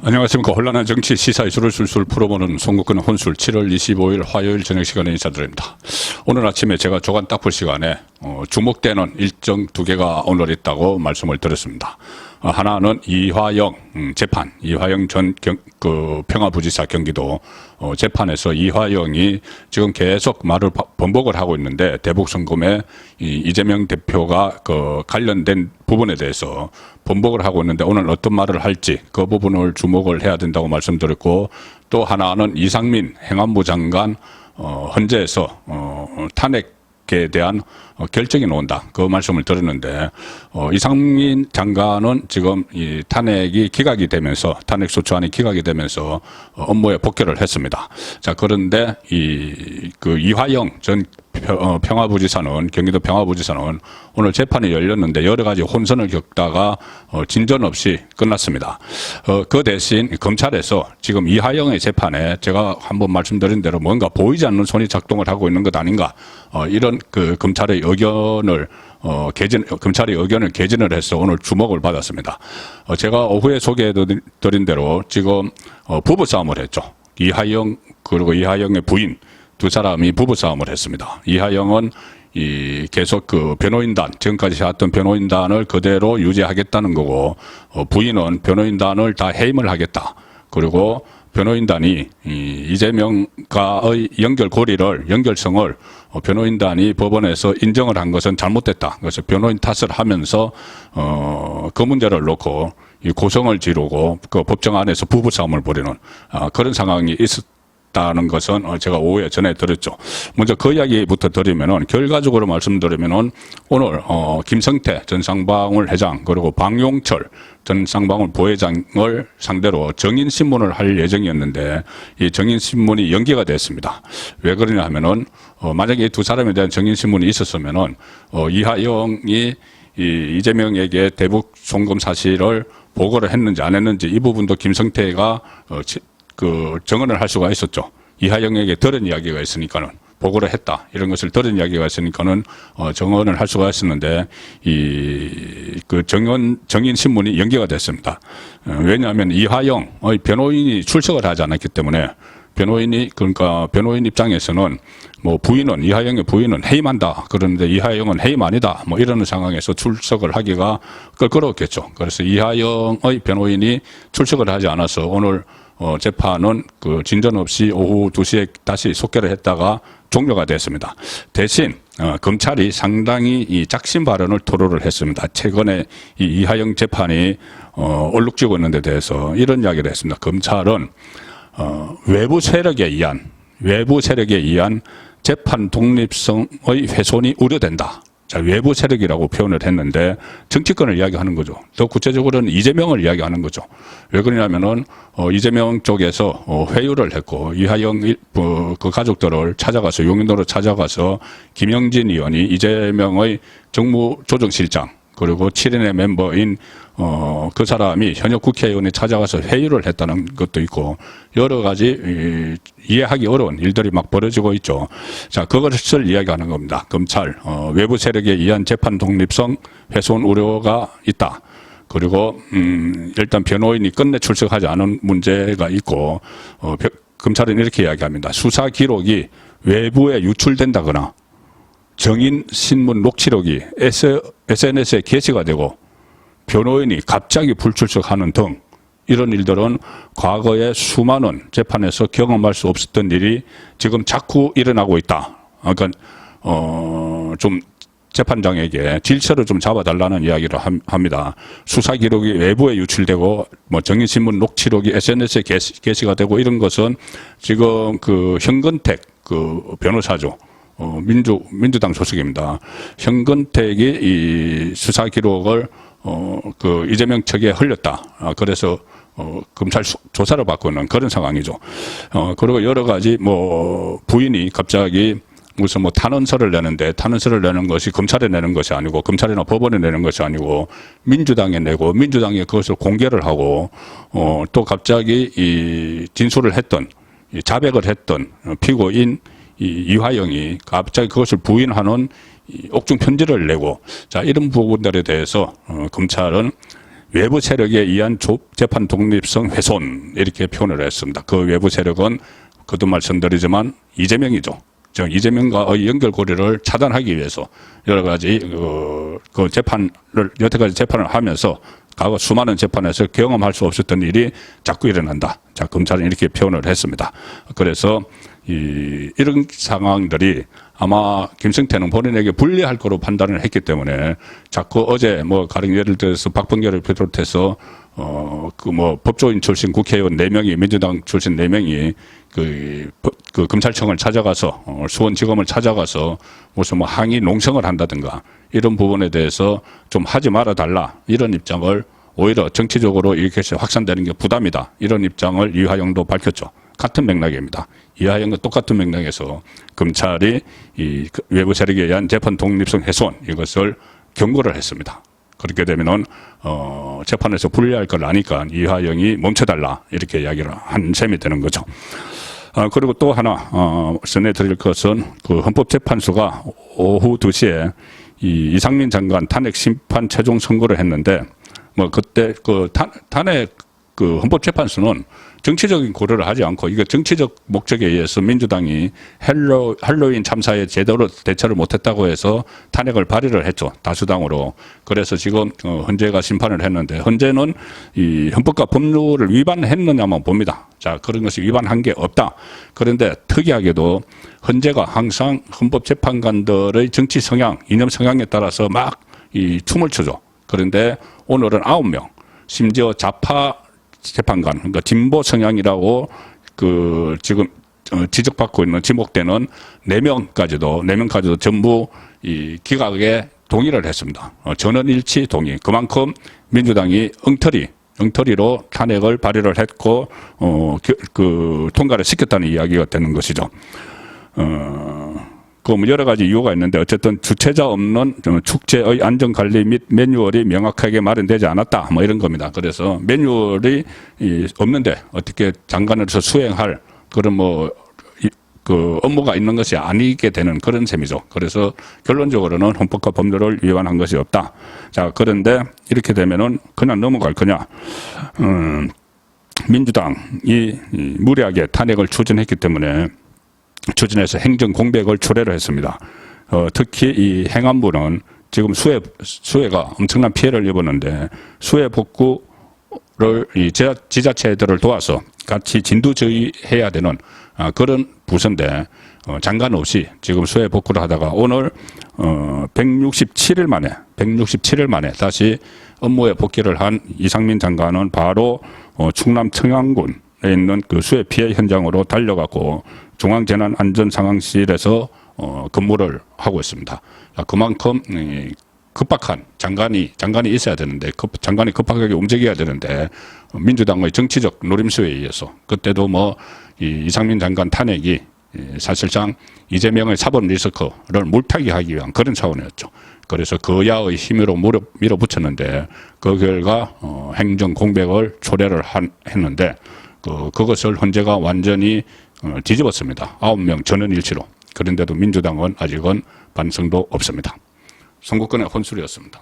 안녕하십니까. 혼란한 정치 시사 이슈를 술술 풀어보는 송국근 혼술 7월 25일 화요일 저녁 시간에 인사드립니다. 오늘 아침에 제가 조간 딱 볼 시간에 주목되는 일정 두 개가 오늘 있다고 말씀을 드렸습니다. 하나는 이화영 재판, 이화영 전 평화부지사 경기도 재판에서 이화영이 지금 계속 말을 번복을 하고 있는데 대북송금에 이재명 대표가 관련된 부분에 대해서 번복을 하고 있는데 오늘 어떤 말을 할지 그 부분을 주목을 해야 된다고 말씀드렸고, 또 하나는 이상민 행안부 장관 헌재에서 탄핵에 대한 결정이 나온다, 그 말씀을 드렸는데 이상민 장관은 지금 이 탄핵이 기각이 되면서 탄핵소추안이 기각이 되면서 업무에 복귀를 했습니다. 자, 그런데 이화영 전 평화부지사는, 경기도 평화부지사는 오늘 재판이 열렸는데 여러 가지 혼선을 겪다가 진전 없이 끝났습니다. 그 대신 검찰에서 지금 이화영의 재판에 제가 한번 말씀드린 대로 뭔가 보이지 않는 손이 작동을 하고 있는 것 아닌가, 이런 검찰의 의견을 검찰의 의견을 개진을 해서 오늘 주목을 받았습니다. 제가 오후에 소개해드린 대로 지금 부부싸움을 했죠. 이화영 그리고 이화영의 부인 두 사람이 부부싸움을 했습니다. 이화영은 계속 변호인단, 지금까지 해왔던 변호인단을 그대로 유지하겠다는 거고, 부인은 변호인단을 다 해임을 하겠다. 그리고 변호인단이 이재명과의 연결성을 변호인단이 법원에서 인정을 한 것은 잘못됐다. 그래서 변호인 탓을 하면서 그 문제를 놓고 고성을 지르고 그 법정 안에서 부부싸움을 벌이는 그런 상황이 있었다는 것은 제가 오후에 전해드렸죠. 먼저 그 이야기부터 드리면은, 결과적으로 말씀드리면은 오늘 김성태 전 쌍방울 회장 그리고 방용철 전 쌍방울 부회장을 상대로 정인신문을 할 예정이었는데 이 정인신문이 연기가 됐습니다. 왜 그러냐 하면은 만약에 이 두 사람에 대한 정인신문이 있었으면은 이화영이 이재명에게 대북 송금 사실을 보고를 했는지 안 했는지 이 부분도 김성태가 정언을 할 수가 있었죠. 이화영에게 들은 이야기가 있으니까는, 보고를 했다, 이런 것을 들은 이야기가 있으니까는 정언을 할 수가 있었는데 정인 신문이 연기가 됐습니다. 왜냐하면 이화영의 변호인이 출석을 하지 않았기 때문에, 그러니까 변호인 입장에서는 부인은, 이화영의 부인은 해임한다 그러는데 이화영은 해임 아니다 이러는 상황에서 출석을 하기가 껄끄러웠겠죠. 그래서 이화영의 변호인이 출석을 하지 않아서 오늘 재판은 진전 없이 오후 2시에 다시 속개를 했다가 종료가 됐습니다. 대신 검찰이 상당히 작심 발언을 토로를 했습니다. 최근에 이화영 재판이 얼룩지고 있는 데 대해서 이런 이야기를 했습니다. 검찰은 외부 세력에 의한 재판 독립성의 훼손이 우려된다. 자, 외부 세력이라고 표현을 했는데 정치권을 이야기하는 거죠. 더 구체적으로는 이재명을 이야기하는 거죠. 왜 그러냐면은 이재명 쪽에서 회유를 했고, 이화영 그 가족들을 찾아가서, 용인도로 찾아가서 김영진 의원이 이재명의 정무조정실장 그리고 7인의 멤버인 그 사람이 현역 국회의원이 찾아가서 회유를 했다는 것도 있고, 여러 가지 이해하기 어려운 일들이 막 벌어지고 있죠. 자, 그것을 이야기하는 겁니다. 검찰 외부 세력에 의한 재판 독립성 훼손 우려가 있다. 그리고 일단 변호인이 끝내 출석하지 않은 문제가 있고, 검찰은 이렇게 이야기합니다. 수사 기록이 외부에 유출된다거나 정인 신문 녹취록이 SNS에 게시가 되고 변호인이 갑자기 불출석하는 등 이런 일들은 과거에 수많은 재판에서 경험할 수 없었던 일이 지금 자꾸 일어나고 있다. 그러니까 좀 재판장에게 질서를 좀 잡아달라는 이야기를 합니다. 수사 기록이 외부에 유출되고 정인신문 녹취록이 SNS에 게시가 되고 이런 것은 지금 현근택 변호사죠. 민주당 소속입니다. 현근택이 이 수사 기록을 이재명 측에 흘렸다. 그래서 검찰 조사를 받고 있는 그런 상황이죠. 그리고 여러 가지 부인이 갑자기 무슨 탄원서를 내는데, 탄원서를 내는 것이 검찰에 내는 것이 아니고, 검찰이나 법원에 내는 것이 아니고 민주당에 내고, 민주당이 그것을 공개를 하고 또 갑자기 진술을 했던, 자백을 했던 피고인 이화영이 갑자기 그것을 부인하는 옥중 편지를 내고, 자, 이런 부분들에 대해서 검찰은 외부 세력에 의한 재판 독립성 훼손 이렇게 표현을 했습니다. 그 외부 세력은 그도 말씀드리지만 이재명이죠. 즉 이재명과의 연결고리를 차단하기 위해서 여러 가지 그 재판을 여태까지 재판을 하면서 과거 수많은 재판에서 경험할 수 없었던 일이 자꾸 일어난다. 자, 검찰은 이렇게 표현을 했습니다. 그래서 이런 상황들이 아마 김성태는 본인에게 불리할 거로 판단을 했기 때문에 자꾸 어제 뭐 가령 예를 들어서 박범계를 비롯해서 법조인 출신 국회의원 4명이 민주당 출신 4명이 그 검찰청을 찾아가서 수원지검을 찾아가서 무슨 뭐 항의 농성을 한다든가 이런 부분에 대해서 좀 하지 말아 달라 이런 입장을 오히려 정치적으로 이렇게 확산되는 게 부담이다 이런 입장을 이화영도 밝혔죠. 같은 맥락입니다. 이화영과 똑같은 맥락에서 검찰이 이 외부 세력에 의한 재판 독립성 훼손 이것을 경고를 했습니다. 그렇게 되면은 재판에서 불리할 걸 아니까 이화영이 멈춰달라 이렇게 이야기를 한 셈이 되는 거죠. 그리고 또 하나 전해드릴 것은 그 헌법재판소가 오후 2시에 이 이상민 장관 탄핵 심판 최종 선고를 했는데 뭐 그때 그 탄핵 그 헌법재판소는 정치적인 고려를 하지 않고 이거 정치적 목적에 의해서 민주당이 할로윈 참사에 제대로 대처를 못했다고 해서 탄핵을 발의를 했죠. 다수당으로. 그래서 지금 헌재가 심판을 했는데 헌재는 이 헌법과 법률을 위반했느냐만 봅니다. 자, 그런 것이 위반한 게 없다. 그런데 특이하게도 헌재가 항상 헌법재판관들의 정치 성향, 이념 성향에 따라서 막 이 춤을 추죠. 그런데 오늘은 9명, 심지어 좌파 재판관, 그러니까 진보 성향이라고 그 지금 지적받고 있는 지목되는 4명까지도 전부 이 기각에 동의를 했습니다. 전원일치 동의. 그만큼 민주당이 엉터리로 탄핵을 발의를 했고 그 통과를 시켰다는 이야기가 되는 것이죠. 그 여러 가지 이유가 있는데 어쨌든 주체자 없는 축제의 안전관리 및 매뉴얼이 명확하게 마련되지 않았다. 뭐 이런 겁니다. 그래서 매뉴얼이 없는데 어떻게 장관으로서 수행할 그런 그 업무가 있는 것이 아니게 되는 그런 셈이죠. 그래서 결론적으로는 헌법과 법률을 위반한 것이 없다. 자, 그런데 이렇게 되면은 그냥 넘어갈 거냐. 민주당이 무리하게 탄핵을 추진했기 때문에 추진해서 행정 공백을 초래를 했습니다. 특히 이 행안부는 지금 수해가 엄청난 피해를 입었는데 수해 복구를 이 지자체들을 도와서 같이 진두지휘해야 되는 그런 부서인데 장관 없이 지금 수해 복구를 하다가 오늘 167일 만에 다시 업무에 복귀를 한 이상민 장관은 바로 충남 청양군에 있는 그 수해 피해 현장으로 달려갔고 중앙재난안전상황실에서 근무를 하고 있습니다. 그만큼 급박한 장관이 있어야 되는데 장관이 급하게 움직여야 되는데 민주당의 정치적 노림수에 의해서 그때도 이상민 장관 탄핵이 사실상 이재명의 사법 리스크를 물타기하기 위한 그런 차원이었죠. 그래서 거야의 힘으로 밀어붙였는데 그 결과 행정 공백을 초래를 했는데 그것을 헌재가 완전히 뒤집었습니다. 9명 전원일치로. 그런데도 민주당은 아직은 반성도 없습니다. 선거권의 혼술이었습니다.